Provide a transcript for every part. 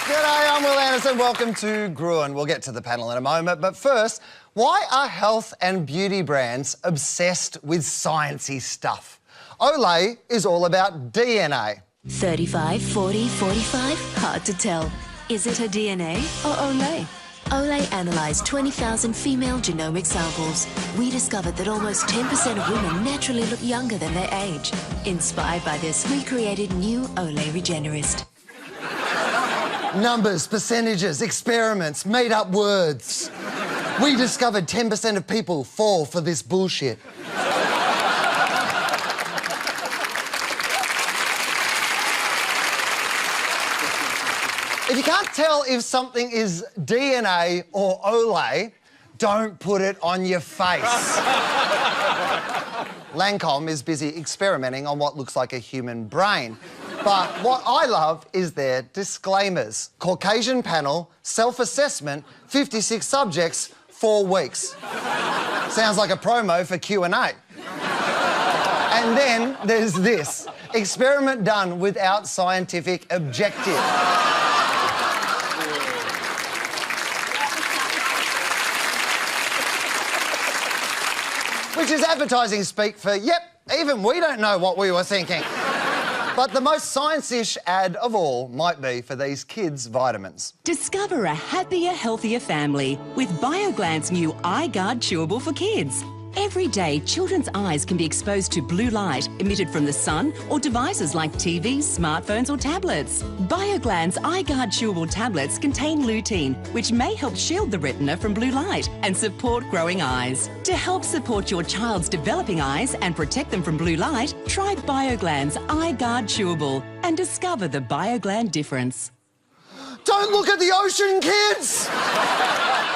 G'day, I'm Will Anderson. Welcome to Gruen. We'll get to the panel in a moment, but first, why are health and beauty brands obsessed with sciencey stuff? Olay is all about DNA. 35, 40, 45? Hard to tell. Is it her DNA or Olay? Olay analysed 20,000 female genomic samples. We discovered that almost 10% of women naturally look younger than their age. Inspired by this, we created new Olay Regenerist. Numbers, percentages, experiments, made-up words. We discovered 10% of people fall for this bullshit. If you can't tell if something is DNA or Olay, don't put it on your face. Lancome is busy experimenting on what looks like a human brain. But what I love is their disclaimers. Caucasian panel, self-assessment, 56 subjects, 4 weeks. Sounds like a promo for Q&A. And then there's this. Experiment done without scientific objective. Which is advertising speak for, yep, even we don't know what we were thinking. But the most science-ish ad of all might be for these kids' vitamins. Discover a happier, healthier family with BioGland's new Eye Guard Chewable for Kids. Every day, children's eyes can be exposed to blue light emitted from the sun or devices like TVs, smartphones or tablets. BioGland's Eye Guard Chewable tablets contain lutein, which may help shield the retina from blue light and support growing eyes. To help support your child's developing eyes and protect them from blue light, try BioGland's Eye Guard Chewable and discover the BioGland difference. Don't look at the ocean, kids!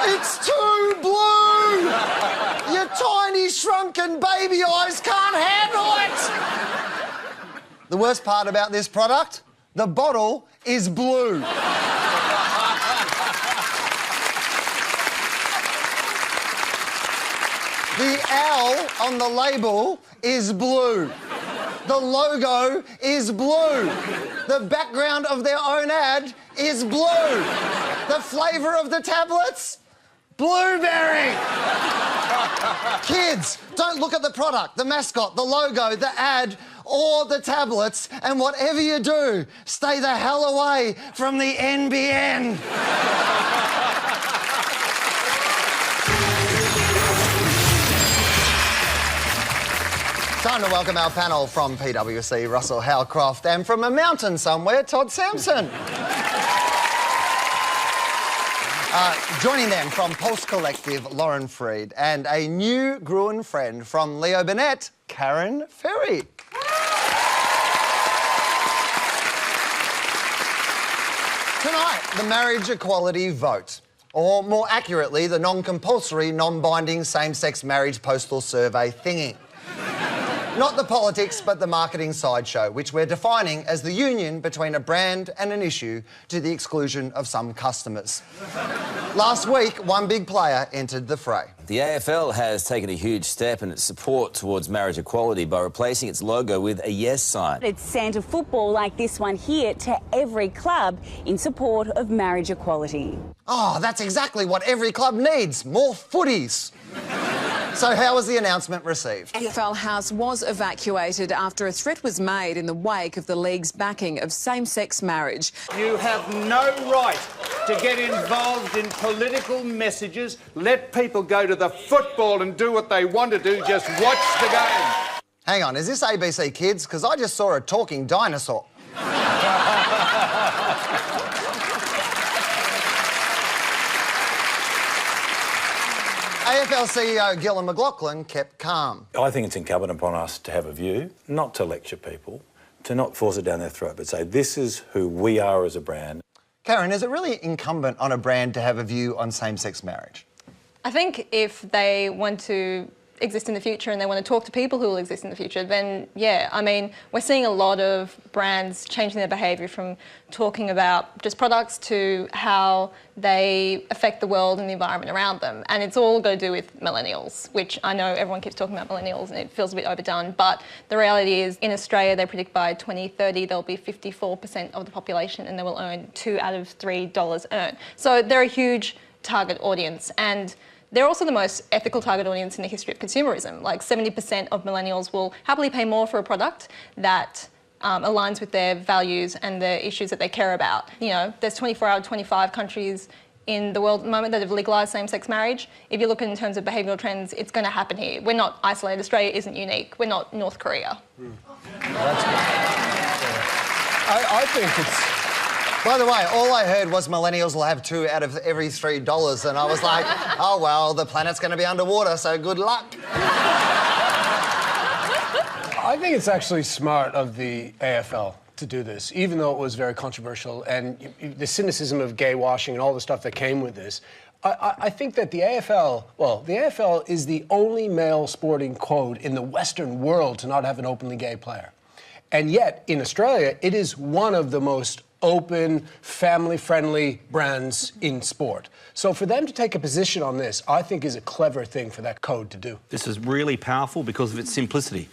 It's too blue! Your tiny, shrunken baby eyes can't handle it! The worst part about this product? The bottle is blue. The owl on the label is blue. The logo is blue. The background of their own ad is blue. The flavour of the tablets? Blueberry. Kids, don't look at the product, the mascot, the logo, the ad, or the tablets, and whatever you do, stay the hell away from the NBN. Time to welcome our panel from PwC, Russell Howcroft, and from a mountain somewhere, Todd Sampson. Joining them from Pulse Collective, Lauren Freed, and a new Gruen friend from Leo Burnett, Karen Ferry. Tonight, the marriage equality vote. Or more accurately, the non-compulsory, non-binding same-sex marriage postal survey thingy. Not the politics, but the marketing sideshow, which we're defining as the union between a brand and an issue to the exclusion of some customers. Last week, one big player entered the fray. The AFL has taken a huge step in its support towards marriage equality by replacing its logo with a yes sign. It's sent a football like this one here to every club in support of marriage equality. Oh, that's exactly what every club needs, more footies. So how was the announcement received? AFL House was evacuated after a threat was made in the wake of the league's backing of same-sex marriage. You have no right to get involved in political messages. Let people go to the football and do what they want to do. Just watch the game. Hang on, is this ABC Kids? Because I just saw a talking dinosaur. AFL CEO Gillon McLachlan kept calm. I think it's incumbent upon us to have a view, not to lecture people, to not force it down their throat, but say this is who we are as a brand. Karen, is it really incumbent on a brand to have a view on same-sex marriage? I think if exist in the future and they want to talk to people who will exist in the future, then yeah, I mean, we're seeing a lot of brands changing their behaviour from talking about just products to how they affect the world and the environment around them. And it's all got to do with millennials, which I know everyone keeps talking about millennials and it feels a bit overdone, but the reality is in Australia they predict by 2030 there'll be 54% of the population and they will earn 2 out of $3 earned. So they're a huge target audience, and they're also the most ethical target audience in the history of consumerism. Like 70% of millennials will happily pay more for a product that aligns with their values and the issues that they care about. You know, there's 24 out of 25 countries in the world at the moment that have legalised same-sex marriage. If you look in terms of behavioural trends, it's going to happen here. We're not isolated. Australia isn't unique. We're not North Korea. Well, that's good. I think it's... By the way, all I heard was millennials will have 2 out of every $3, and I was like, oh, well, the planet's going to be underwater, so good luck. I think it's actually smart of the AFL to do this, even though it was very controversial, and the cynicism of gay washing and all the stuff that came with this. I think that the AFL is the only male sporting code in the Western world to not have an openly gay player. And yet, in Australia, it is one of the most open, family-friendly brands in sport. So for them to take a position on this, I think is a clever thing for that code to do. This is really powerful because of its simplicity,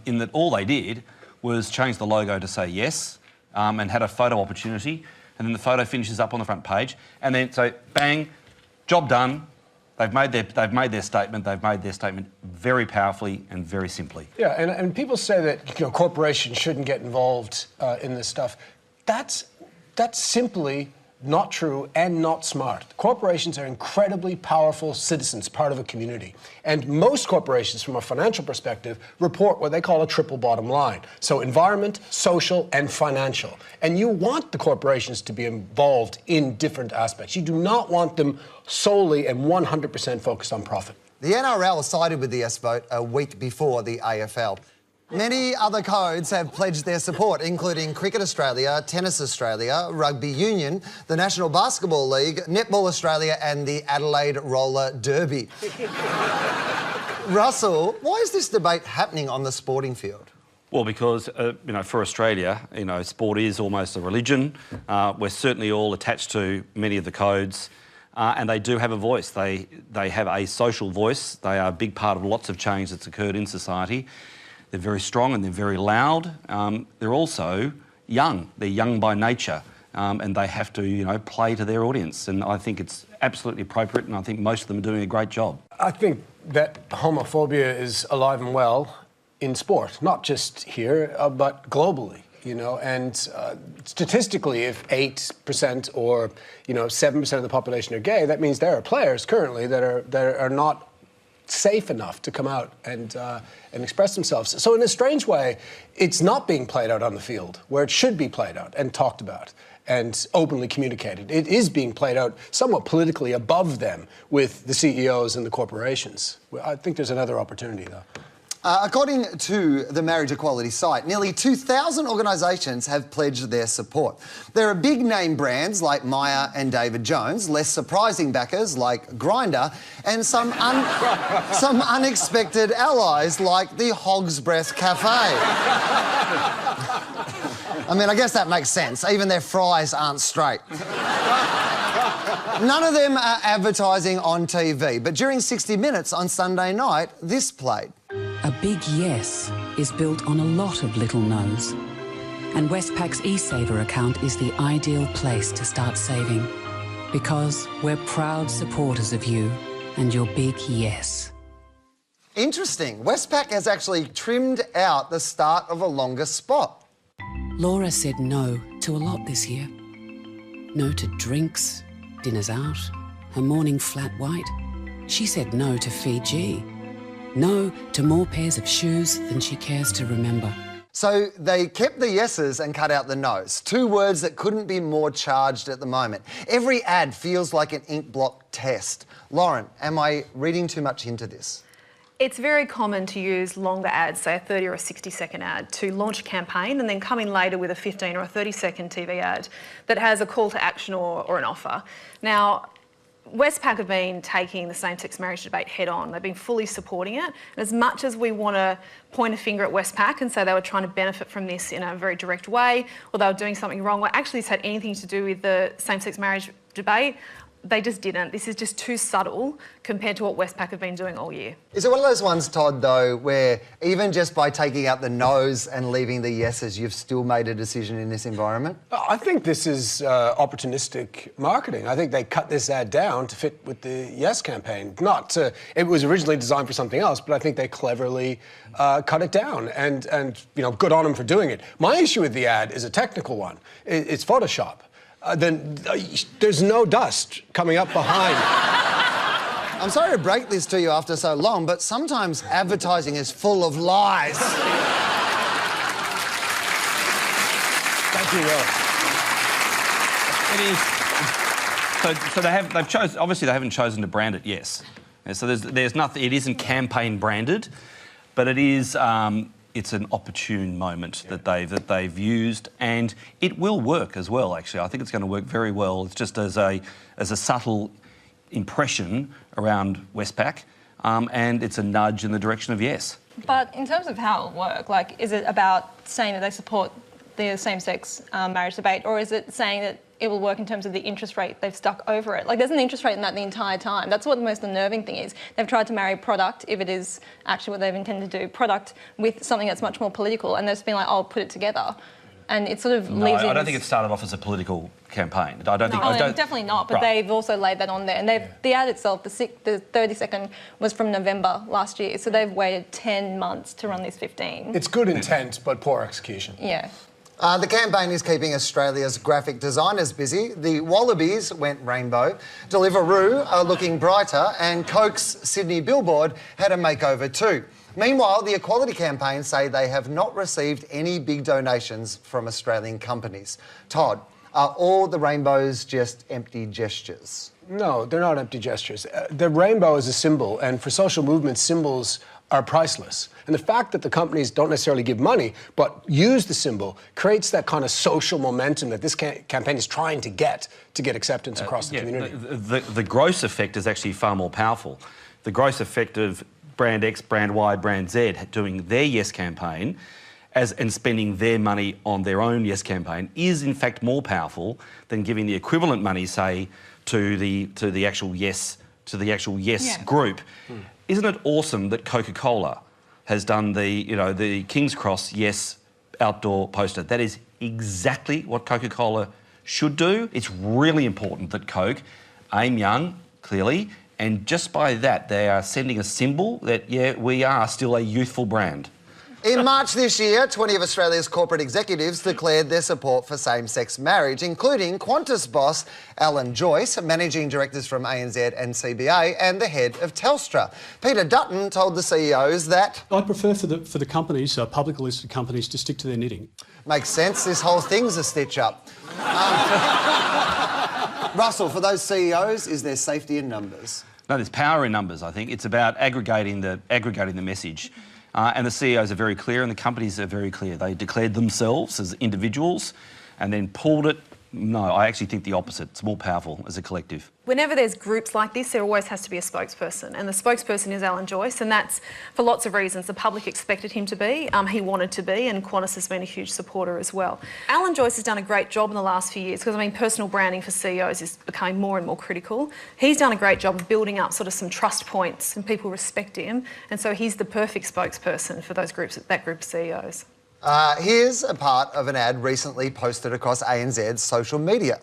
in that all they did was change the logo to say yes, and had a photo opportunity, and then the photo finishes up on the front page, and then so bang, job done. They've made their statement. They've made their statement very powerfully and very simply. Yeah, and people say that corporations shouldn't get involved in this stuff. That's simply not true and not smart. Corporations are incredibly powerful citizens, part of a community. And most corporations, from a financial perspective, report what they call a triple bottom line. So environment, social, and financial. And you want the corporations to be involved in different aspects. You do not want them solely and 100% focused on profit. The NRL sided with the yes vote a week before the AFL. Many other codes have pledged their support, including Cricket Australia, Tennis Australia, Rugby Union, the National Basketball League, Netball Australia and the Adelaide Roller Derby. Russell, why is this debate happening on the sporting field? Well, because, for Australia, sport is almost a religion. We're certainly all attached to many of the codes. And they do have a voice. They have a social voice. They are a big part of lots of change that's occurred in society. They're very strong and they're very loud. They're also young. They're young by nature, and they have to, play to their audience. And I think it's absolutely appropriate, and I think most of them are doing a great job. I think that homophobia is alive and well in sport, not just here, but globally. And statistically, if 8% or 7% of the population are gay, that means there are players currently that are not safe enough to come out and express themselves. So in a strange way, it's not being played out on the field where it should be played out and talked about and openly communicated. It is being played out somewhat politically above them with the CEOs and the corporations. I think there's another opportunity, though. According to the marriage equality site, nearly 2,000 organisations have pledged their support. There are big-name brands like Myer and David Jones, less surprising backers like Grindr, and some unexpected allies like the Hog's Breath Cafe. I mean, I guess that makes sense. Even their fries aren't straight. None of them are advertising on TV, but during 60 Minutes on Sunday night, this played. A big yes is built on a lot of little no's. And Westpac's eSaver account is the ideal place to start saving. Because we're proud supporters of you and your big yes. Interesting. Westpac has actually trimmed out the start of a longer spot. Laura said no to a lot this year. No to drinks, dinners out, her morning flat white. She said no to Fiji. No to more pairs of shoes than she cares to remember. So they kept the yeses and cut out the nos. 2 words that couldn't be more charged at the moment. Every ad feels like an ink block test. Lauren, am I reading too much into this? It's very common to use longer ads, say a 30 or a 60-second ad, to launch a campaign and then come in later with a 15 or a 30-second TV ad that has a call to action or an offer. Now, Westpac have been taking the same-sex marriage debate head-on. They've been fully supporting it. And as much as we want to point a finger at Westpac and say they were trying to benefit from this in a very direct way, or they were doing something wrong, or actually this had anything to do with the same-sex marriage debate, they just didn't. This is just too subtle compared to what Westpac have been doing all year. Is it one of those ones, Todd, though, where even just by taking out the no's and leaving the yeses, you've still made a decision in this environment? I think this is opportunistic marketing. I think they cut this ad down to fit with the Yes campaign. It was originally designed for something else, but I think they cleverly cut it down. And you know, good on them for doing it. My issue with the ad is a technical one. It's Photoshop. There's no dust coming up behind. I'm sorry to break this to you after so long, but sometimes advertising is full of lies. Thank you, Will. It is. So they've chosen. Obviously, they haven't chosen to brand it. Yes. And so there's nothing. It isn't campaign branded, but it is. It's an opportune moment that they've used, and it will work as well. Actually, I think it's going to work very well. It's just as a subtle impression around Westpac, and it's a nudge in the direction of Yes. But in terms of how it'll work, like, is it about saying that they support the same-sex marriage debate, or is it saying that it will work in terms of the interest rate they've stuck over it? Like, there's an interest rate in that the entire time. That's what the most unnerving thing is. They've tried to marry product, if it is actually what they've intended to do, product with something that's much more political, and they've just been like, oh, put it together. And it sort of leaves I don't think it started off as a political campaign. Definitely not, but they've also laid that on there. And the ad itself, the 30-second, was from November last year, so they've waited 10 months to run this 15. It's good intent, but poor execution. Yeah. The campaign is keeping Australia's graphic designers busy. The Wallabies went rainbow, Deliveroo are looking brighter, and Coke's Sydney billboard had a makeover too. Meanwhile, the Equality campaign say they have not received any big donations from Australian companies. Todd, are all the rainbows just empty gestures? No, they're not empty gestures. The rainbow is a symbol, and for social movements, symbols are priceless. And the fact that the companies don't necessarily give money, but use the symbol, creates that kind of social momentum that this campaign is trying to get acceptance across the community. The gross effect is actually far more powerful. The gross effect of brand X, brand Y, brand Z doing their Yes campaign and spending their money on their own Yes campaign is in fact more powerful than giving the equivalent money, say, to the actual Yes group. Isn't it awesome that Coca-Cola has done the King's Cross Yes outdoor poster? That is exactly what Coca-Cola should do. It's really important that Coke aim young, clearly, and just by that they are sending a symbol that, yeah, we are still a youthful brand. In March this year, 20 of Australia's corporate executives declared their support for same-sex marriage, including Qantas boss Alan Joyce, managing directors from ANZ and CBA, and the head of Telstra. Peter Dutton told the CEOs that I'd prefer for the companies, publicly listed companies, to stick to their knitting. Makes sense. This whole thing's a stitch-up. Russell, for those CEOs, is there safety in numbers? No, there's power in numbers, I think. It's about aggregating the message. And the CEOs are very clear and the companies are very clear. They declared themselves as individuals and then pulled it. No, I actually think the opposite. It's more powerful as a collective. Whenever there's groups like this, there always has to be a spokesperson, and the spokesperson is Alan Joyce, and that's for lots of reasons. The public expected him to be, he wanted to be, and Qantas has been a huge supporter as well. Alan Joyce has done a great job in the last few years because, personal branding for CEOs is becoming more and more critical. He's done a great job of building up sort of some trust points, and people respect him, and so he's the perfect spokesperson for that group of CEOs. Here's a part of an ad recently posted across ANZ's social media.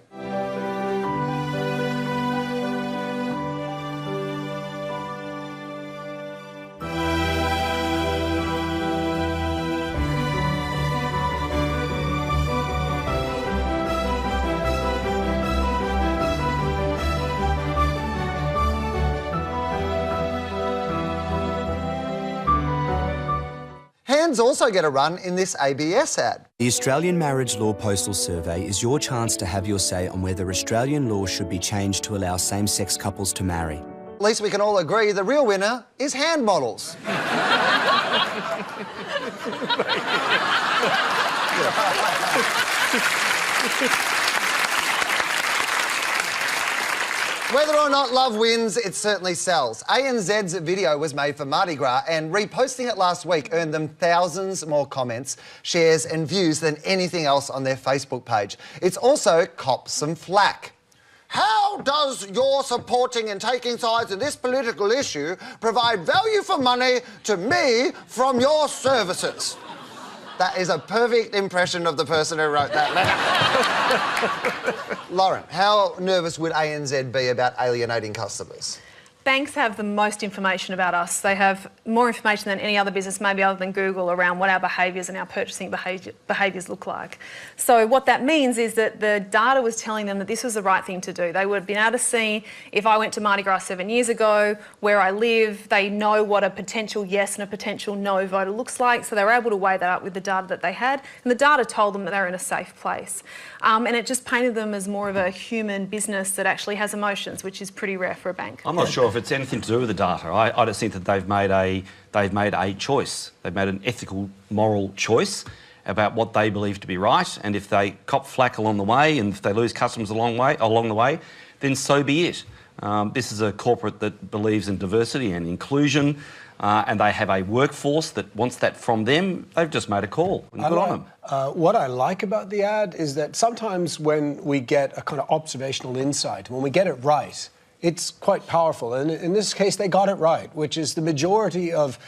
Hands also get a run in this ABS ad. The Australian Marriage Law Postal Survey is your chance to have your say on whether Australian law should be changed to allow same-sex couples to marry. At least we can all agree the real winner is hand models. Whether or not love wins, it certainly sells. ANZ's video was made for Mardi Gras, and reposting it last week earned them thousands more comments, shares and views than anything else on their Facebook page. It's also copped some flack. How does your supporting and taking sides in this political issue provide value for money to me from your services? That is a perfect impression of the person who wrote that letter. Lauren, how nervous would ANZ be about alienating customers? Banks have the most information about us. They have more information than any other business, maybe other than Google, around what our behaviours and our purchasing behaviours look like. So what that means is that the data was telling them that this was the right thing to do. They would have been able to see if I went to Mardi Gras 7 years ago, where I live, they know what a potential yes and a potential no voter looks like, so they were able to weigh that up with the data that they had, and the data told them that they were in a safe place. And it just painted them as more of a human business that actually has emotions, which is pretty rare for a bank. I'm not sure if it's anything to do with the data. I just think that they've made a choice. They've made an ethical, moral choice about what they believe to be right, and if they cop flack along the way and if they lose customers along the way, then so be it. This is a corporate that believes in diversity and inclusion, and they have a workforce that wants that from them. They've just made a call, and good on them. What I like about the ad is that sometimes when we get a kind of observational insight, when we get it right, it's quite powerful. And in this case, they got it right, which is the majority of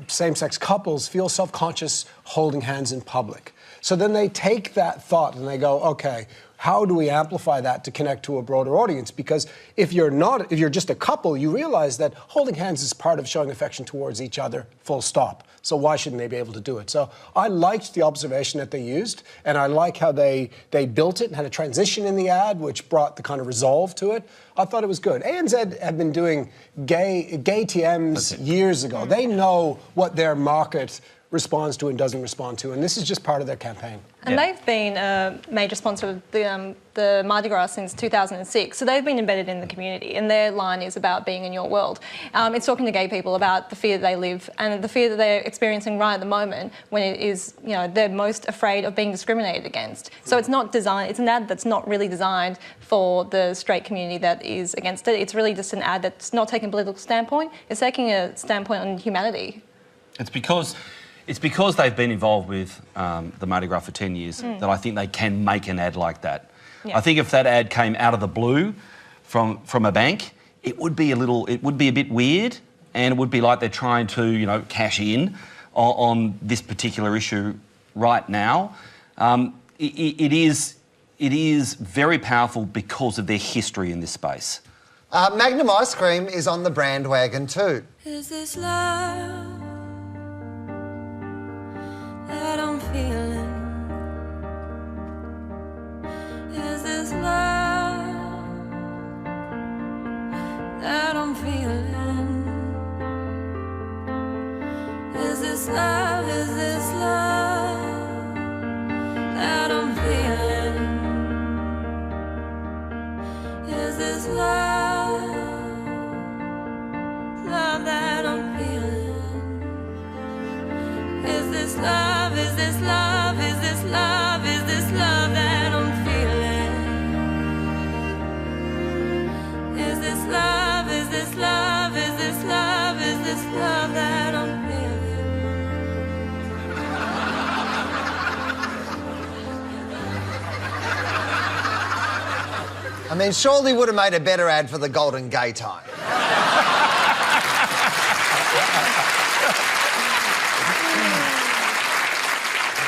same-sex couples feel self-conscious holding hands in public. So then they take that thought and they go, okay, how do we amplify that to connect to a broader audience? Because if you're just a couple, you realize that holding hands is part of showing affection towards each other, full stop. So why shouldn't they be able to do it? So I liked the observation that they used, and I like how they built it and had a transition in the ad, which brought the kind of resolve to it. I thought it was good. ANZ had been doing gay TMs years ago. They know what their market responds to and doesn't respond to, and this is just part of their campaign. And they've been a major sponsor of the Mardi Gras since 2006, so they've been embedded in the community, and their line is about being in your world. It's talking to gay people about the fear that they live and the fear that they're experiencing right at the moment when it is, you know, they're most afraid of being discriminated against. So it's not designed, it's an ad that's not really designed for the straight community that is against it. It's really just an ad that's not taking a political standpoint, it's taking a standpoint on humanity. It's because they've been involved with the Mardi Gras for 10 years that I think they can make an ad like that. Yeah. I think if that ad came out of the blue from a bank, it would be a bit weird, and it would be like they're trying to, you know, cash in on this particular issue right now. It is very powerful because of their history in this space. Magnum Ice Cream is on the brand wagon too. Is this love that I'm feeling? Is this love that I'm feeling? Is this love that I'm feeling? Is this love that I'm feeling? Is this love, is this love, is this love, is this love that I'm feeling? Is this love, is this love, is this love, is this love that I'm feeling? I mean, surely would have made a better ad for the Golden Gay Time.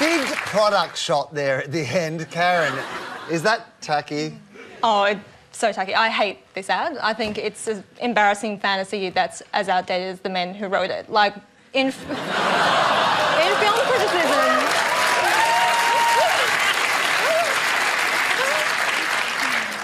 Big product shot there at the end. Karen, is that tacky? Oh, it's so tacky. I hate this ad. I think it's an embarrassing fantasy that's as outdated as the men who wrote it. Like, in film criticism...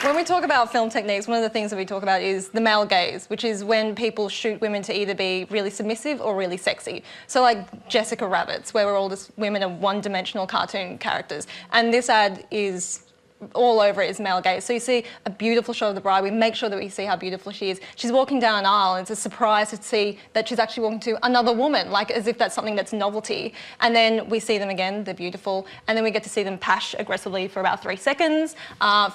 When we talk about film techniques, one of the things that we talk about is the male gaze, which is when people shoot women to either be really submissive or really sexy. So like Jessica Rabbits, where we're all just women are one-dimensional cartoon characters. And this ad is all over it is male gaze. So you see a beautiful shot of the bride. We make sure that we see how beautiful she is. She's walking down an aisle, and it's a surprise to see that she's actually walking to another woman, like as if that's something that's novelty. And then we see them again, they're beautiful, and then we get to see them pash aggressively for about 3 seconds,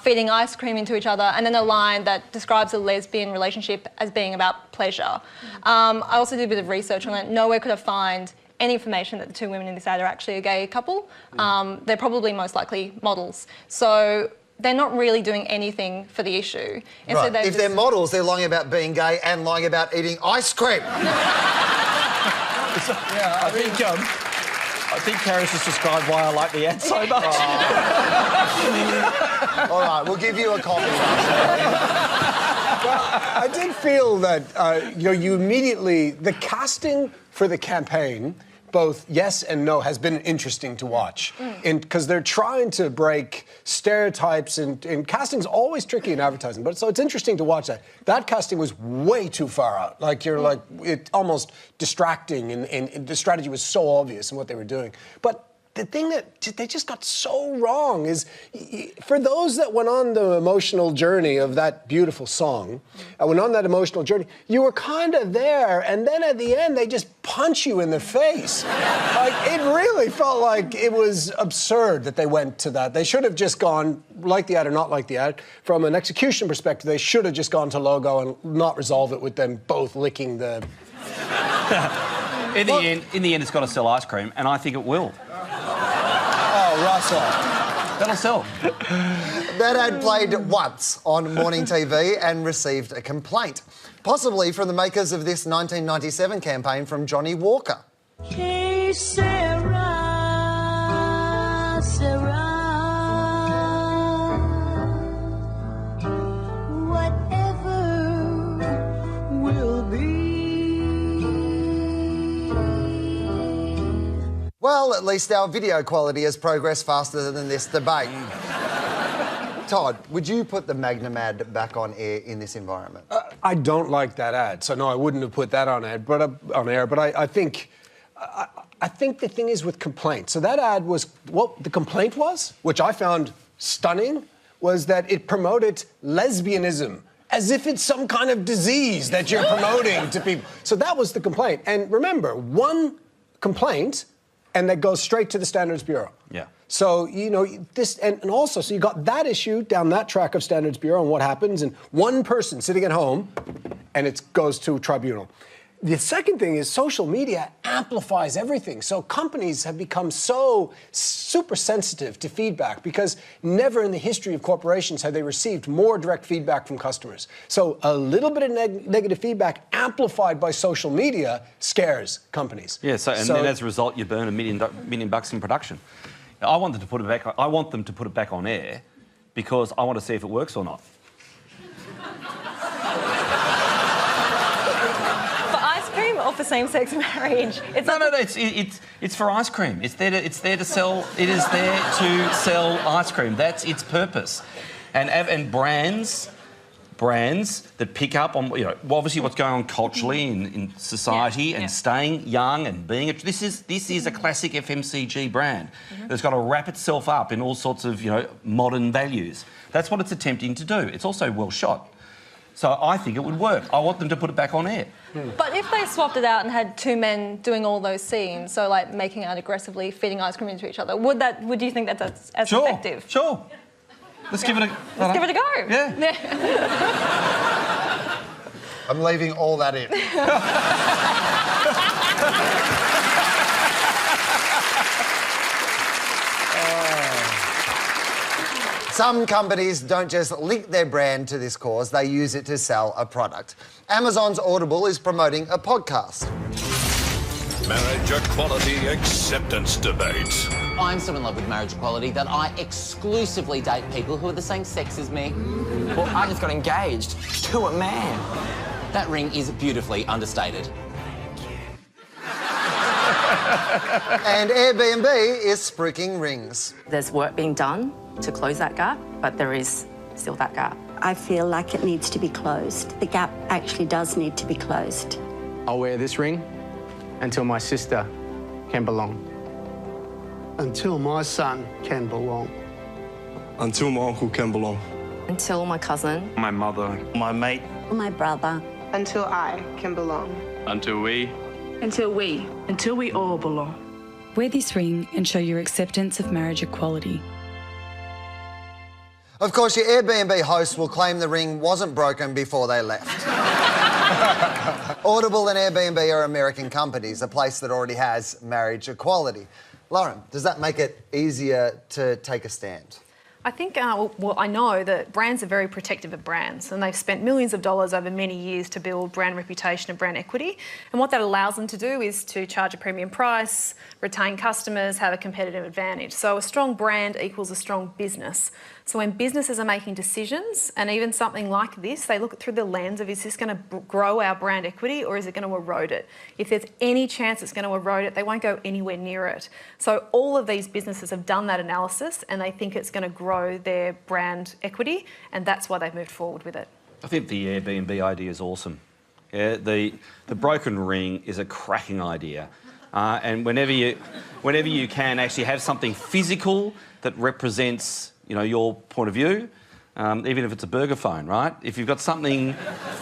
feeding ice cream into each other, and then a line that describes a lesbian relationship as being about pleasure. I also did a bit of research on it. Nowhere could I find any information that the 2 women in this ad are actually a gay couple. They're probably most likely models. So they're not really doing anything for the issue. Right. If they're models, they're lying about being gay and lying about eating ice cream. Yeah, I think Karis has described why I like the ad so much. All right, we'll give you a copy. Well, I did feel that, you immediately... The casting for the campaign, both yes and no, has been interesting to watch. Because they're trying to break stereotypes, and casting's always tricky in advertising, but so it's interesting to watch that. That casting was way too far out. Like, it almost distracting, and the strategy was so obvious in what they were doing. But the thing that they just got so wrong is, for those that went on the emotional journey of that beautiful song, went on that emotional journey, you were kind of there, and then at the end, they just punch you in the face. Like, it really felt like it was absurd that they went to that. They should have just gone, like the ad or not like the ad. From an execution perspective, they should have just gone to logo and not resolve it with them both licking the... In the end, it's got to sell ice cream, and I think it will. Oh, Russell. That'll sell. That ad played once on morning TV and received a complaint, possibly from the makers of this 1997 campaign from Johnny Walker. Hey, Sarah, Sarah, whatever will be. Well, at least our video quality has progressed faster than this debate. Todd, would you put the Magnum ad back on air in this environment? I don't like that ad, so no, I wouldn't have put that on air. But I think the thing is with complaints. So that ad was what the complaint was, which I found stunning, was that it promoted lesbianism as if it's some kind of disease that you're promoting to people. So that was the complaint. And remember, one complaint, and that goes straight to the Standards Bureau. Yeah. So, this, and also, so you got that issue down that track of Standards Bureau and what happens, and one person sitting at home, and it goes to a tribunal. The second thing is social media amplifies everything. So companies have become so super sensitive to feedback because never in the history of corporations have they received more direct feedback from customers. So a little bit of negative feedback amplified by social media scares companies. Yeah, then as a result, you burn $1 million in production. I want them to put it back. I want them to put it back on air because I want to see if it works or not. Or for same-sex marriage? It's for ice cream. It's there to sell. It is there to sell ice cream. That's its purpose. And brands that pick up on obviously what's going on culturally in society and staying young and being this is a classic FMCG brand that's got to wrap itself up in all sorts of modern values. That's what it's attempting to do. It's also well shot. So I think it would work. I want them to put it back on air. But if they swapped it out and had 2 men doing all those scenes, so like making out aggressively, feeding ice cream into each other, would you think that's as effective? Sure. Let's give it a go. Yeah. I'm leaving all that in. Some companies don't just link their brand to this cause, they use it to sell a product. Amazon's Audible is promoting a podcast. Marriage equality acceptance debate. I'm so in love with marriage equality that I exclusively date people who are the same sex as me. Well, I just got engaged to a man. That ring is beautifully understated. And Airbnb is spruiking rings. There's work being done to close that gap, but there is still that gap. I feel like it needs to be closed. The gap actually does need to be closed. I'll wear this ring until my sister can belong. Until my son can belong. Until my uncle can belong. Until my cousin. My mother. My mate. My brother. Until I can belong. Until we. Until we. Until we all belong. Wear this ring and show your acceptance of marriage equality. Of course, your Airbnb host will claim the ring wasn't broken before they left. Audible and Airbnb are American companies, a place that already has marriage equality. Lauren, does that make it easier to take a stand? I think, well, I know that brands are very protective of brands, and they've spent millions of dollars over many years to build brand reputation and brand equity. And what that allows them to do is to charge a premium price, retain customers, have a competitive advantage. So a strong brand equals a strong business. So when businesses are making decisions, and even something like this, they look at through the lens of, is this going to grow our brand equity or is it going to erode it? If there's any chance it's going to erode it, they won't go anywhere near it. So all of these businesses have done that analysis and they think it's going to grow their brand equity, and that's why they've moved forward with it. I think the Airbnb idea is awesome. Yeah, the broken ring is a cracking idea. And whenever you can actually have something physical that represents, you know, your point of view, even if it's a burger phone, right? If you've got something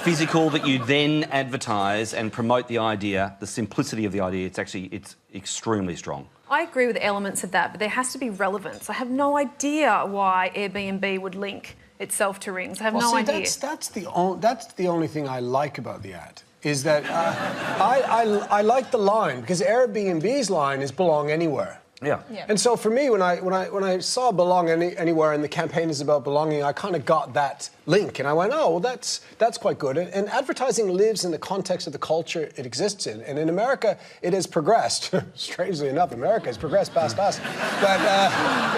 physical that you then advertise and promote the idea, the simplicity of the idea, it's extremely strong. I agree with elements of that, but there has to be relevance. I have no idea why Airbnb would link itself to rings. I have no idea. That's the only thing I like about the ad. Is that I like the line, because Airbnb's line is belong anywhere. Yeah. And so for me, when I saw belong anywhere and the campaign is about belonging, I kind of got that link, and I went, oh, well, that's quite good. And advertising lives in the context of the culture it exists in. And in America, it has progressed. Strangely enough, America has progressed past us, but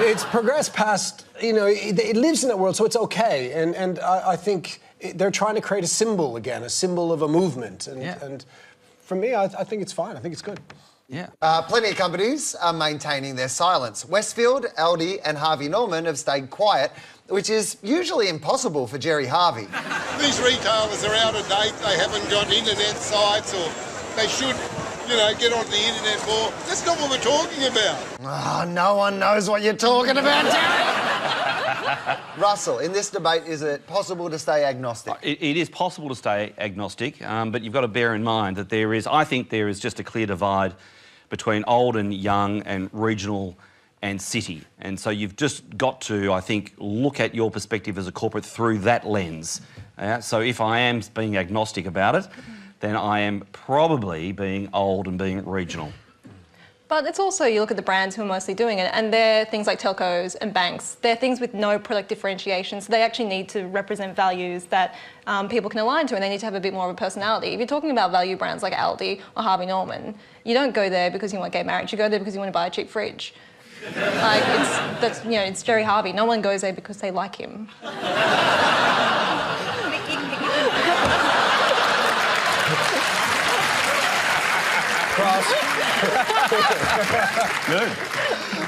it's progressed past. You know, it lives in that world, so it's okay. And I think they're trying to create a symbol again, a symbol of a movement. And for me, I think it's fine. I think it's good. Yeah. Plenty of companies are maintaining their silence. Westfield, Aldi and Harvey Norman have stayed quiet, which is usually impossible for Jerry Harvey. These retailers are out of date. They haven't got internet sites, or they should, you know, get onto the internet more. That's not what we're talking about. Oh, no one knows what you're talking about, Jerry! Russell, in this debate, is it possible to stay agnostic? It is possible to stay agnostic, but you've got to bear in mind that I think there is just a clear divide between old and young and regional and city. And so you've just got to, I think, look at your perspective as a corporate through that lens. So if I am being agnostic about it, then I am probably being old and being regional. But it's also, you look at the brands who are mostly doing it, and they're things like telcos and banks. They're things with no product differentiation, so they actually need to represent values that people can align to, and they need to have a bit more of a personality. If you're talking about value brands like Aldi or Harvey Norman, you don't go there because you want gay marriage. You go there because you want to buy a cheap fridge. Like, it's Jerry Harvey. No one goes there because they like him. Good.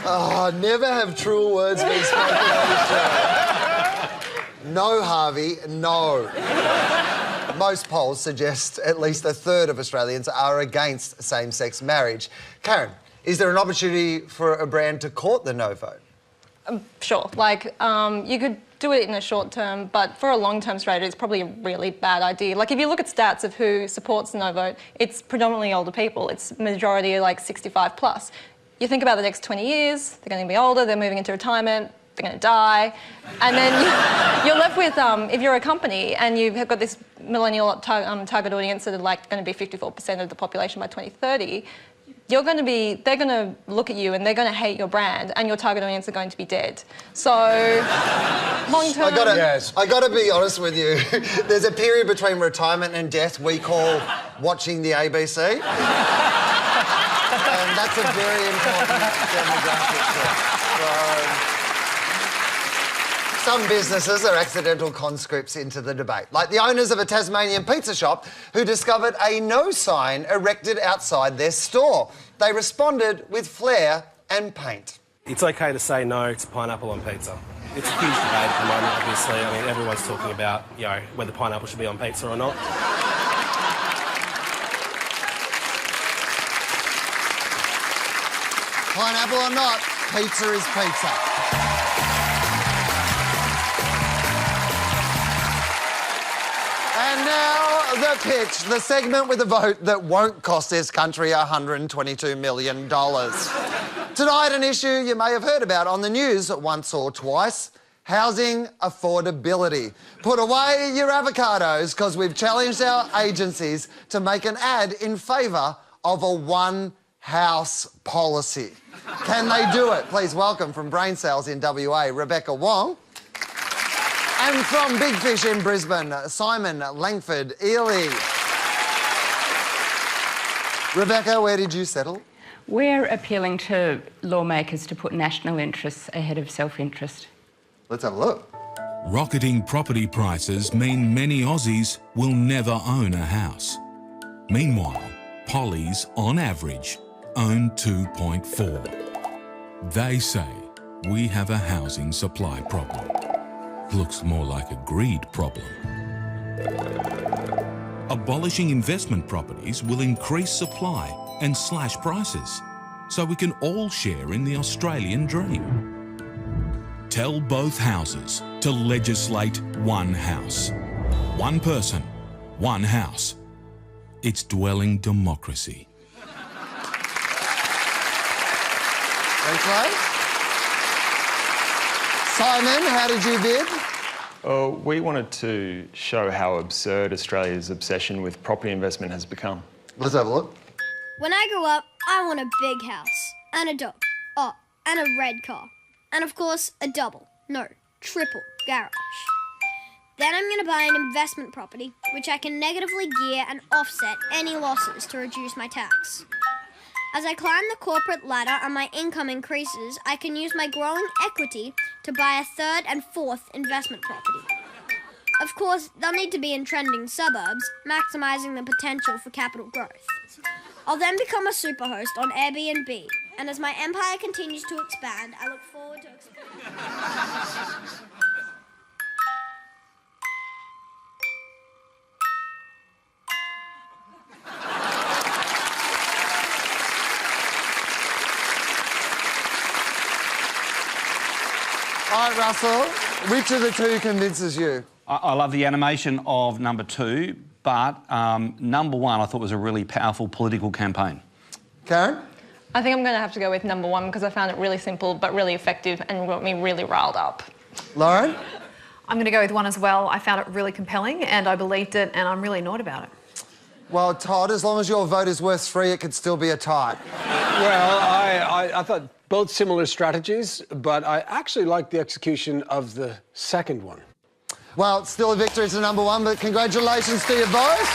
Oh, never have truer words been spoken on this show. No, Harvey, no. Most polls suggest at least a third of Australians are against same-sex marriage. Karen, is there an opportunity for a brand to court the no vote? Sure. Like, you could do it in a short term, but for a long-term strategy, it's probably a really bad idea. Like, if you look at stats of who supports the no vote, it's predominantly older people. It's majority like 65 plus. You think about the next 20 years, they're going to be older, they're moving into retirement, they're going to die. And then you're left with, if you're a company and you've got this millennial target audience that are like going to be 54% of the population by 2030, they're going to look at you and they're going to hate your brand, and your target audience are going to be dead. So, long term... I got to be honest with you. There's a period between retirement and death we call watching the ABC. And that's a very important demographic. Some businesses are accidental conscripts into the debate, like the owners of a Tasmanian pizza shop who discovered a no sign erected outside their store. They responded with flair and paint. It's okay to say no to pineapple on pizza. It's a huge debate at the moment, obviously. I mean, everyone's talking about, you know, whether pineapple should be on pizza or not. Pineapple or not, pizza is pizza. now, the pitch, the segment with a vote that won't cost this country $122 million. Tonight, an issue you may have heard about on the news once or twice. Housing affordability. Put away your avocados, because we've challenged our agencies to make an ad in favour of a one-house policy. Can they do it? Please welcome from Brain Cells in WA, Rebecca Wong. And from Big Fish in Brisbane, Simon Langford Ely. Rebecca, where did you settle? We're appealing to lawmakers to put national interests ahead of self-interest. Let's have a look. Rocketing property prices mean many Aussies will never own a house. Meanwhile, Polly's, on average, own 2.4. They say we have a housing supply problem. Looks more like a greed problem. Abolishing investment properties will increase supply and slash prices, so we can all share in the Australian dream. Tell both houses to legislate one house. One person, one house. It's dwelling democracy. Thanks, mate. Simon, how did you bid? We wanted to show how absurd Australia's obsession with property investment has become. Let's have a look. When I grow up, I want a big house and a dog. Oh, and a red car. And of course, a triple garage. Then I'm going to buy an investment property, which I can negatively gear and offset any losses to reduce my tax. As I climb the corporate ladder and my income increases, I can use my growing equity to buy a third and fourth investment property. Of course, they'll need to be in trending suburbs, maximising the potential for capital growth. I'll then become a superhost on Airbnb, and as my empire continues to expand, I look forward to exploring. All right, Russell, which of the two convinces you? I love the animation of number 2, but number 1 I thought was a really powerful political campaign. Karen? I think I'm going to have to go with number 1 because I found it really simple but really effective and got me really riled up. Lauren? I'm going to go with 1 as well. I found it really compelling and I believed it and I'm really annoyed about it. Well, Todd, as long as your vote is worth 3, it could still be a tie. Well, I thought both similar strategies, but I actually liked the execution of the second one. Well, it's still a victory to number 1, but congratulations to you both.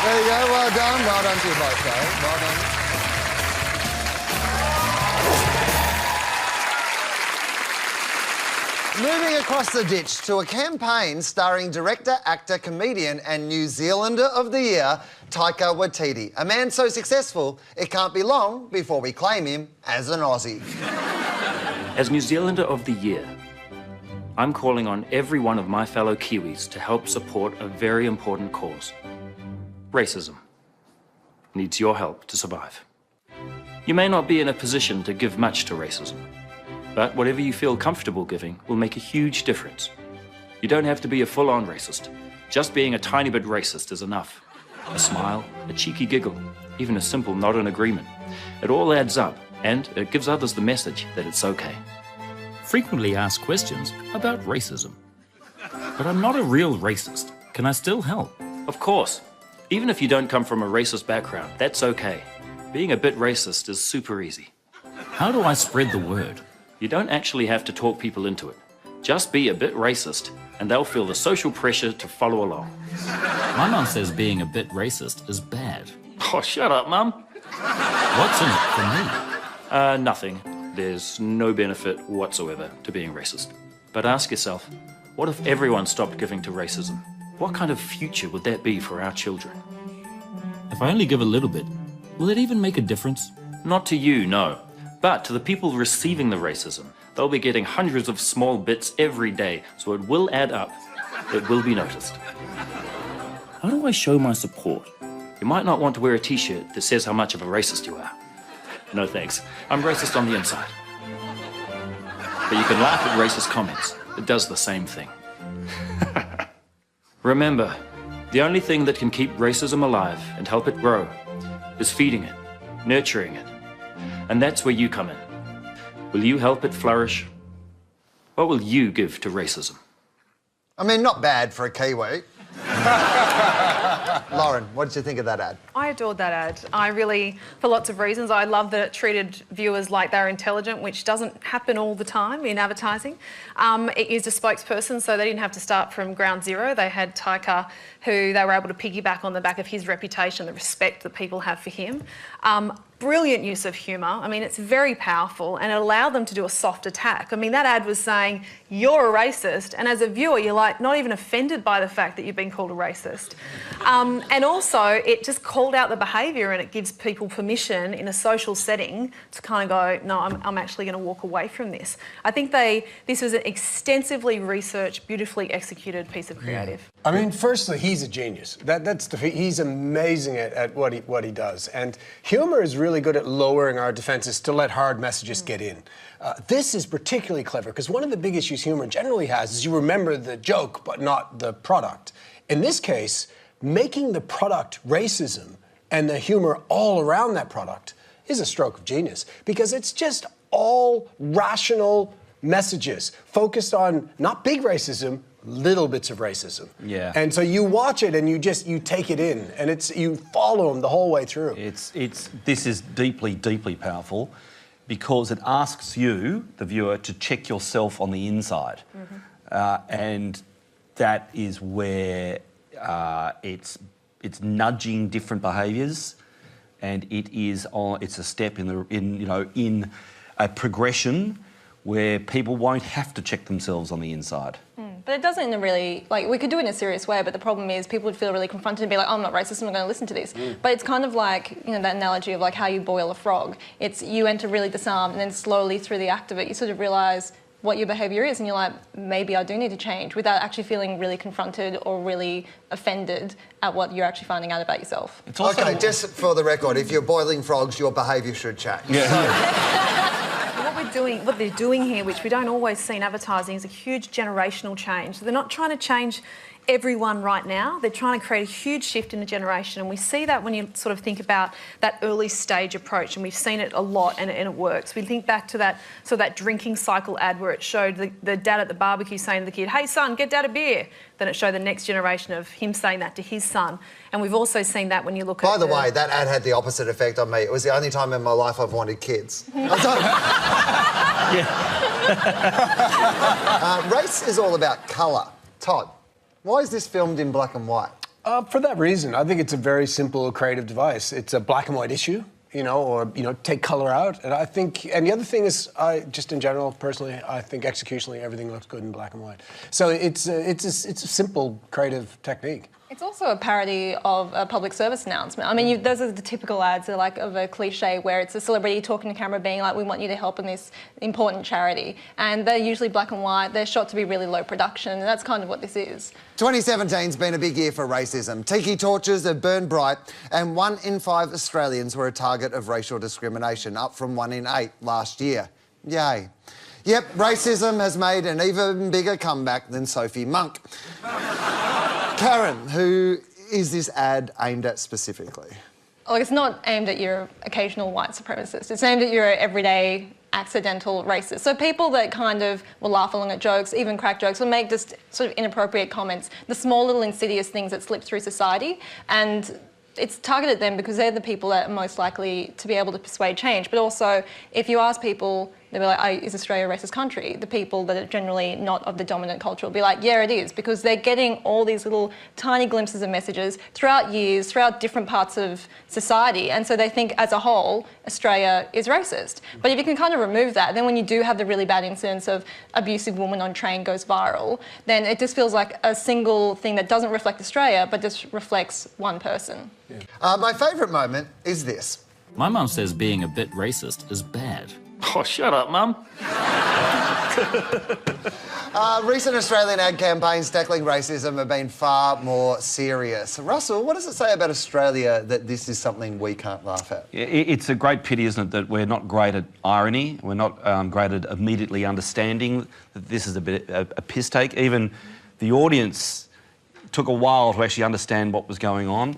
There you go, well done. Well done to you both, though. Well done. Moving across the ditch to a campaign starring director, actor, comedian and New Zealander of the Year, Taika Waititi. A man so successful, it can't be long before we claim him as an Aussie. As New Zealander of the Year, I'm calling on every one of my fellow Kiwis to help support a very important cause. Racism needs your help to survive. You may not be in a position to give much to racism, but whatever you feel comfortable giving will make a huge difference. You don't have to be a full-on racist. Just being a tiny bit racist is enough. A smile, a cheeky giggle, even a simple nod in agreement. It all adds up, and it gives others the message that it's okay. Frequently asked questions about racism. But I'm not a real racist. Can I still help? Of course. Even if you don't come from a racist background, that's okay. Being a bit racist is super easy. How do I spread the word? You don't actually have to talk people into it. Just be a bit racist, and they'll feel the social pressure to follow along. My mum says being a bit racist is bad. Oh, shut up, Mum. What's in it for me? Nothing. There's no benefit whatsoever to being racist. But ask yourself, what if everyone stopped giving to racism? What kind of future would that be for our children? If I only give a little bit, will it even make a difference? Not to you, no. But to the people receiving the racism, they'll be getting hundreds of small bits every day, so it will add up. It will be noticed. How do I show my support? You might not want to wear a t-shirt that says how much of a racist you are. No thanks. I'm racist on the inside. But you can laugh at racist comments. It does the same thing. Remember, The only thing that can keep racism alive and help it grow is feeding it, nurturing it. And that's where you come in. Will you help it flourish? What will you give to racism? I mean, not bad for a Kiwi. Lauren, what did you think of that ad? I adored that ad. I really, for lots of reasons, I love that it treated viewers like they're intelligent, which doesn't happen all the time in advertising. It used a spokesperson, so they didn't have to start from ground zero. They had Taika, who they were able to piggyback on the back of his reputation, the respect that people have for him. Brilliant use of humour. I mean, it's very powerful, and it allowed them to do a soft attack. I mean, that ad was saying, you're a racist, and as a viewer, you're like not even offended by the fact that you've been called a racist. And also, it just called out the behaviour, and it gives people permission in a social setting to kind of go, no, I'm actually going to walk away from this. I think this was an extensively researched, beautifully executed piece of creative. I mean, firstly, he's a genius. He's amazing at what he does. And humour is really good at lowering our defences to let hard messages get in. This is particularly clever because one of the big issues humour generally has is you remember the joke but not the product. In this case, making the product racism and the humour all around that product is a stroke of genius because it's just all rational messages focused on not big racism, little bits of racism. Yeah. And so you watch it and you take it in and you follow them the whole way through. This is deeply, deeply powerful because it asks you, the viewer, to check yourself on the inside. And that is where it's nudging different behaviours, and it's a step in a progression where people won't have to check themselves on the inside. But it doesn't in a really, we could do it in a serious way, but the problem is people would feel really confronted and be like, oh, I'm not racist, I'm not going to listen to this. But it's kind of like, that analogy of how you boil a frog. It's you enter really disarmed and then slowly through the act of it, you sort of realise what your behaviour is and you're like, maybe I do need to change without actually feeling really confronted or really offended at what you're actually finding out about yourself. Okay, just for the record, if you're boiling frogs, your behaviour should change. What they're doing here, which we don't always see in advertising, is a huge generational change. So they're not trying to change everyone right now. They're trying to create a huge shift in a generation, and we see that when you sort of think about that early stage approach, and we've seen it a lot, and it works. We think back to that drinking cycle ad where it showed the dad at the barbecue saying to the kid, "Hey son, get dad a beer." Then it showed the next generation of him saying that to his son. And we've also seen that when you look at... By the way, that ad had the opposite effect on me. It was the only time in my life I've wanted kids. Race is all about colour. Todd, why is this filmed in black and white? For that reason. I think it's a very simple creative device. It's a black and white issue, take colour out. And the other thing is, just in general, personally, I think executionally everything looks good in black and white. So it's a simple creative technique. It's also a parody of a public service announcement. I mean, those are the typical ads of a cliche where it's a celebrity talking to camera being like, we want you to help in this important charity. And they're usually black and white. They're shot to be really low production, and that's kind of what this is. 2017's been a big year for racism. Tiki torches have burned bright, and 1 in 5 Australians were a target of racial discrimination, up from 1 in 8 last year. Yay. Yep, racism has made an even bigger comeback than Sophie Monk. Karen, who is this ad aimed at specifically? It's not aimed at your occasional white supremacist. It's aimed at your everyday accidental racist. So people that kind of will laugh along at jokes, even crack jokes, or make just sort of inappropriate comments, the small little insidious things that slip through society. And it's targeted at them because they're the people that are most likely to be able to persuade change. But also, if you ask people, they'll be like, is Australia a racist country? The people that are generally not of the dominant culture will be like, yeah, it is, because they're getting all these little tiny glimpses of messages throughout years, throughout different parts of society, and so they think as a whole, Australia is racist. But if you can kind of remove that, then when you do have the really bad incidents of abusive woman on train goes viral, then it just feels like a single thing that doesn't reflect Australia, but just reflects one person. Yeah. My favourite moment is this. My mum says being a bit racist is bad. Oh, shut up, Mum. Recent Australian ad campaigns tackling racism have been far more serious. Russell, what does it say about Australia that this is something we can't laugh at? It's a great pity, isn't it, that we're not great at irony. We're not great at immediately understanding that this is a bit a piss take. Even the audience took a while to actually understand what was going on.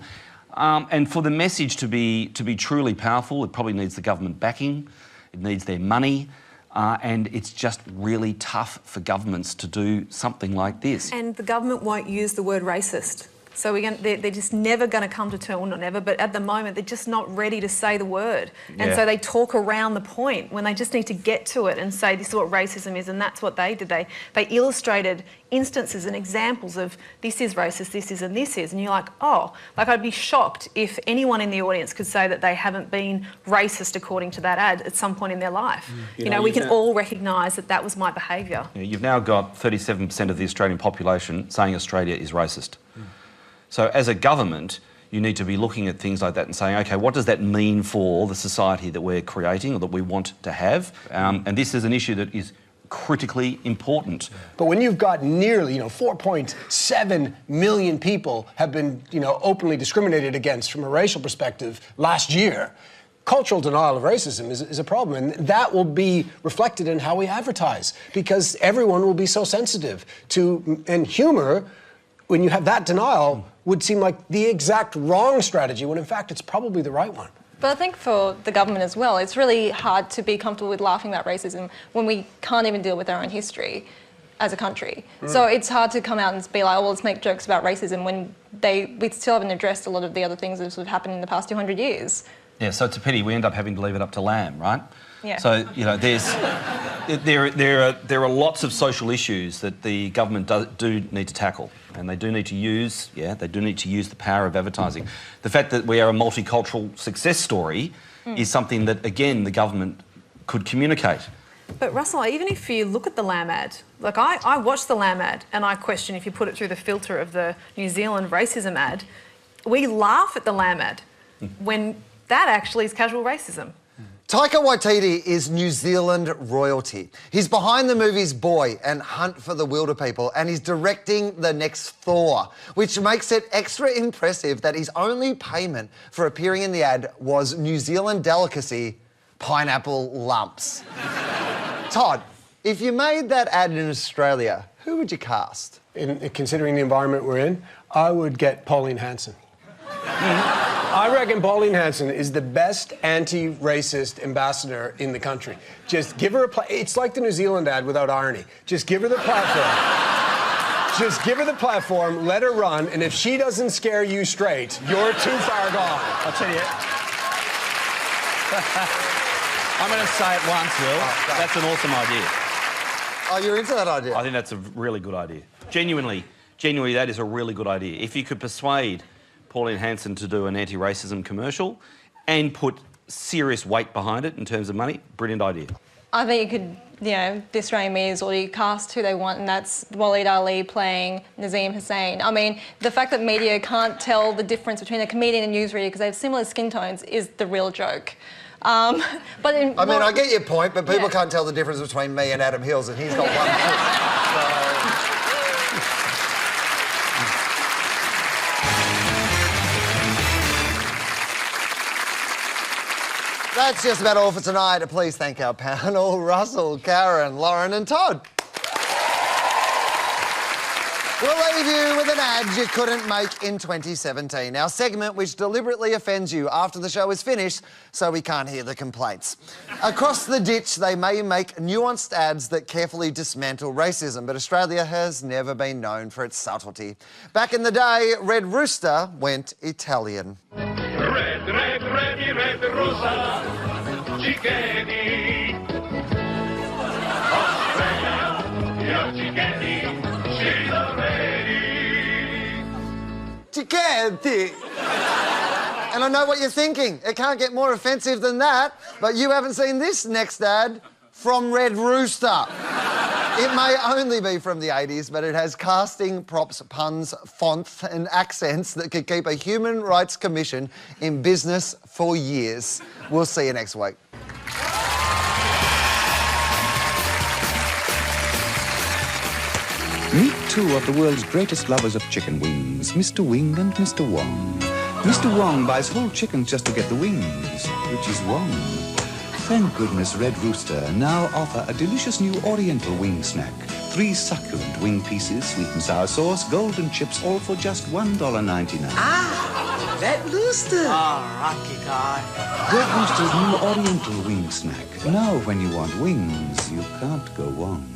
And for the message to be truly powerful, it probably needs the government backing, it needs their money, and it's just really tough for governments to do something like this. And the government won't use the word racist. So they're just never going to come to terms, well, not never, but at the moment they're just not ready to say the word. And so they talk around the point when they just need to get to it and say this is what racism is, and that's what they did. They illustrated instances and examples of this is racist, this is, and this is. And you're like, oh, like I'd be shocked if anyone in the audience could say that they haven't been racist according to that ad at some point in their life. You know, we can all recognise that that was my behaviour. You've now got 37% of the Australian population saying Australia is racist. So as a government, you need to be looking at things like that and saying, OK, what does that mean for the society that we're creating or that we want to have? And this is an issue that is critically important. But when you've got nearly, 4.7 million people have been, openly discriminated against from a racial perspective last year, cultural denial of racism is a problem, and that will be reflected in how we advertise, because everyone will be so sensitive to, and humour, when you have that denial, would seem like the exact wrong strategy, when in fact it's probably the right one. But I think for the government as well, it's really hard to be comfortable with laughing about racism when we can't even deal with our own history as a country. So it's hard to come out and be like, oh, well, let's make jokes about racism when we still haven't addressed a lot of the other things that have happened in the past 200 years. Yeah, so it's a pity we end up having to leave it up to Lamb, right? Yeah. So, there are lots of social issues that the government do need to tackle, and they do need to use the power of advertising. The fact that we are a multicultural success story is something that, again, the government could communicate. But Russell, even if you look at the Lamb ad, like I watched the Lamb ad and I question if you put it through the filter of the New Zealand racism ad, we laugh at the Lamb ad when that actually is casual racism. Taika Waititi is New Zealand royalty. He's behind the movies Boy and Hunt for the Wilder People, and he's directing the next Thor, which makes it extra impressive that his only payment for appearing in the ad was New Zealand delicacy, pineapple lumps. Todd, if you made that ad in Australia, who would you cast? Considering the environment we're in, I would get Pauline Hanson. I reckon Pauline Hanson is the best anti-racist ambassador in the country. Just give her it's like the New Zealand ad without irony. Just give her the platform. Just give her the platform, let her run, and if she doesn't scare you straight, you're too far gone. I'll tell you. I'm going to say it once, Will. That's an awesome idea. Oh, you're into that idea? I think that's a really good idea. Genuinely, that is a really good idea. If you could persuade Pauline Hanson to do an anti-racism commercial and put serious weight behind it in terms of money, brilliant idea. I think you could, the Australian media's already cast who they want, and that's Waleed Ali playing Nazim Hussain. I mean, the fact that media can't tell the difference between a comedian and newsreader because they have similar skin tones is the real joke. I get your point, but people can't tell the difference between me and Adam Hills, and he's got one foot. That's just about all for tonight. Please thank our panel, Russell, Karen, Lauren and Todd. We'll leave you with an ad you couldn't make in 2017. Our segment which deliberately offends you after the show is finished so we can't hear the complaints. Across the ditch, they may make nuanced ads that carefully dismantle racism, but Australia has never been known for its subtlety. Back in the day, Red Rooster went Italian. Red Rooster, Chickeni, Australia, Chickeni, she's ready. Chickeni. And I know what you're thinking. It can't get more offensive than that, but you haven't seen this next ad from Red Rooster. It may only be from the 80s, but it has casting, props, puns, fonts and accents that could keep a Human Rights Commission in business for years. We'll see you next week. Meet two of the world's greatest lovers of chicken wings, Mr. Wing and Mr. Wong. Mr. Wong buys whole chickens just to get the wings, which is wrong. thank goodness Red Rooster now offer a delicious new Oriental wing snack. 3 succulent wing pieces, sweet and sour sauce, golden chips, all for just $1.99. Ah, Red Rooster. Oh, rocky guy. Red Rooster's new Oriental wing snack. Now when you want wings, you can't go wrong.